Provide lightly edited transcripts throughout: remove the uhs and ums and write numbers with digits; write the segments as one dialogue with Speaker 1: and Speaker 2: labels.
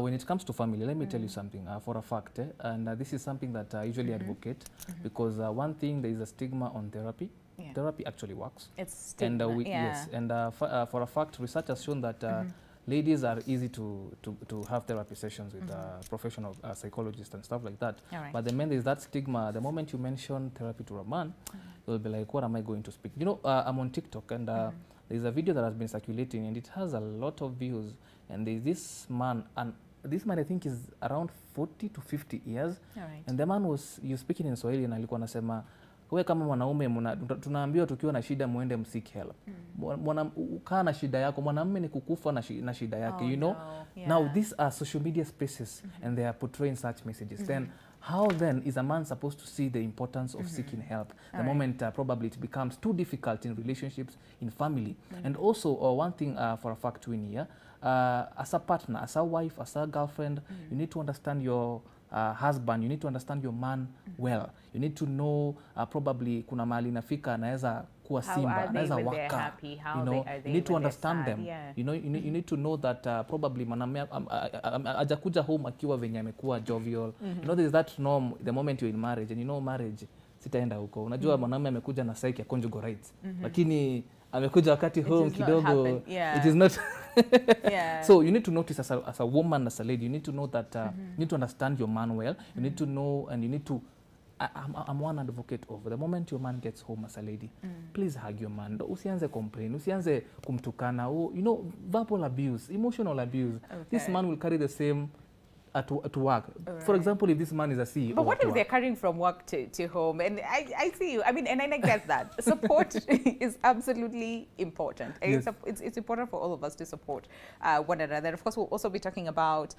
Speaker 1: When it comes to family, let me tell you something for a fact, and this is something that I usually advocate, because one thing, there is a stigma on therapy.
Speaker 2: Yeah.
Speaker 1: Therapy actually works.
Speaker 2: It's stigma,
Speaker 1: And
Speaker 2: yeah.
Speaker 1: yes, and for a fact, research has shown that ladies are easy to have therapy sessions with professional psychologists and stuff like that.
Speaker 2: All right.
Speaker 1: But the men, there's that stigma. The moment you mention therapy to a man, they'll be like, what am I going to speak? You know, I'm on TikTok, and there's a video that has been circulating, and it has a lot of views. And there's this man, and this man I think is around 40 to 50 years.
Speaker 2: All right.
Speaker 1: And the man was, you speaking in Swahili, na alikuwa anasema, we kama mwanaume tunaambiwa tukiwa na shida muende mseek help. Ukaa na shida yako, mwanamume ni kukufa na shida yake, you know.
Speaker 2: No. Yeah.
Speaker 1: Now these are social media spaces and they are portraying such messages. Then how then is a man supposed to see the importance of seeking help the moment probably it becomes too difficult in relationships, in family? And also one thing for a fact, Winnie, yeah, as a partner, as a wife, as a girlfriend, you need to understand your husband, you need to understand your man well. You need to know probably kuna mahali nafika anaweza kuwa simba, anaweza waka. You know, you need to understand them.
Speaker 2: Yeah.
Speaker 1: You know, you need to know that probably mwanamume ajakuja home akiwa venye amekuwa jovial. You know, there is that norm the moment you're in marriage, and you know marriage sitaenda huko. Unajua mwanamume amekuja na psyche ya conjugal rights. Lakini amekuja wakati home kidogo. It is not.
Speaker 2: Yeah.
Speaker 1: So you need to notice as a woman, as a lady, you need to know that you need to understand your man well. You need to know, and you need to. I'm one advocate of the moment your man gets home as a lady, please hug your man. Usianze complain, usianze kumtukana. You know, verbal abuse, emotional abuse.
Speaker 2: Okay.
Speaker 1: This man will carry the same to work. For example, if this man is a CEO.
Speaker 2: But what if they're carrying from work to home? And I see you. I mean, and I get that. Support is absolutely important.
Speaker 1: Yes.
Speaker 2: It's important for all of us to support one another. Of course, we'll also be talking about,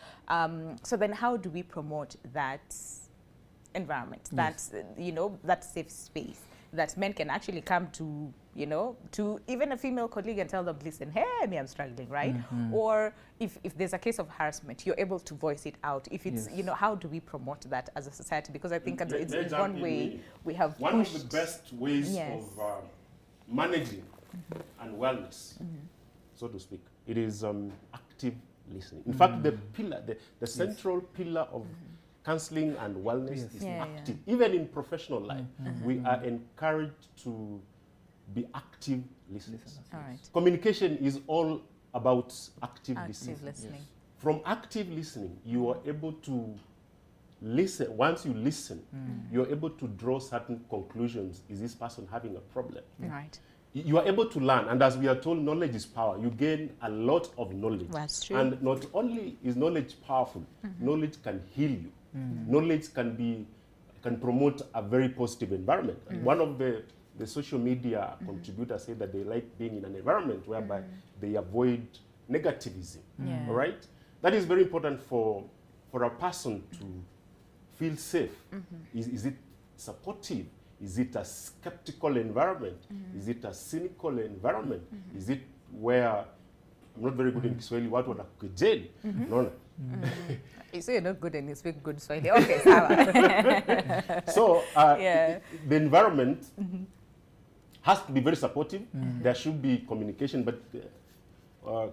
Speaker 2: so then how do we promote that environment, that, you know, that safe space that men can actually come to, you know, to even a female colleague and tell them, listen, hey, me, I'm struggling, right? Or if there's a case of harassment, you're able to voice it out. If it's, you know, how do we promote that as a society? Because I think it's one way we have
Speaker 3: one
Speaker 2: pushed.
Speaker 3: of the best ways of managing and wellness, so to speak, it is active listening. In fact, the pillar, the central pillar of counseling and wellness is active. Even in professional life, we are encouraged to be active listeners.
Speaker 2: All right.
Speaker 3: Communication is all about active listening.
Speaker 2: listening.
Speaker 3: From active listening, you are able to listen. Once you listen, you're able to draw certain conclusions. Is this person having a problem?
Speaker 2: Right.
Speaker 3: You are able to learn, and as we are told, knowledge is power. You gain a lot of knowledge.
Speaker 2: That's true.
Speaker 3: And not only is knowledge powerful, knowledge can heal you. Knowledge can promote a very positive environment. And one of the social media contributors say that they like being in an environment whereby they avoid negativism. All right? That is very important for a person to feel safe. Is it supportive? Is it a skeptical environment? Is it a cynical environment? Is it where, I'm not very good in Kiswahili, watu wanakujeli? No.
Speaker 2: You say you're not good and you speak good Swahili. Okay, sawa.
Speaker 3: So the environment has to be very supportive. There should be communication, but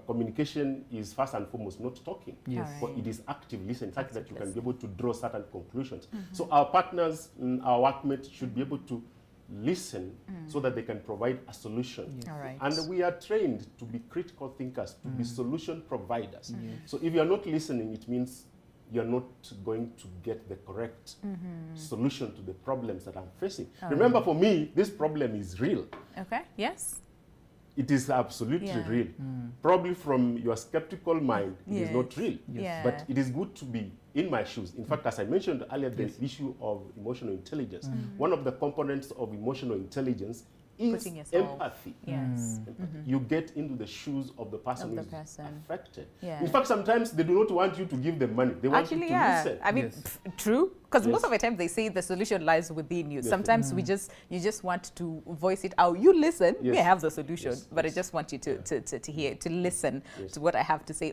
Speaker 3: communication is first and foremost not talking.
Speaker 1: Yes.
Speaker 3: But it is active listening, such that you can be able to draw certain conclusions. So our partners, our workmates should be able to listen so that they can provide a solution.
Speaker 2: All right.
Speaker 3: And we are trained to be critical thinkers, to be solution providers. So if you are not listening, it means you're not going to get the correct solution to the problems that I'm facing. Remember, for me, this problem is real.
Speaker 2: Okay, yes.
Speaker 3: It is absolutely real. Probably from your skeptical mind, it is not real. But it is good to be in my shoes. In fact, as I mentioned earlier, the issue of emotional intelligence. One of the components of emotional intelligence is empathy.
Speaker 2: Yes.
Speaker 3: You get into the shoes of the person who is affected.
Speaker 2: Yeah.
Speaker 3: In fact, sometimes they do not want you to give them money. They want you to listen.
Speaker 2: I mean, true. Because most of the time they say the solution lies within you. Sometimes you just want to voice it out. You listen, we have the solution, but I just want you to hear, to listen to what I have to say.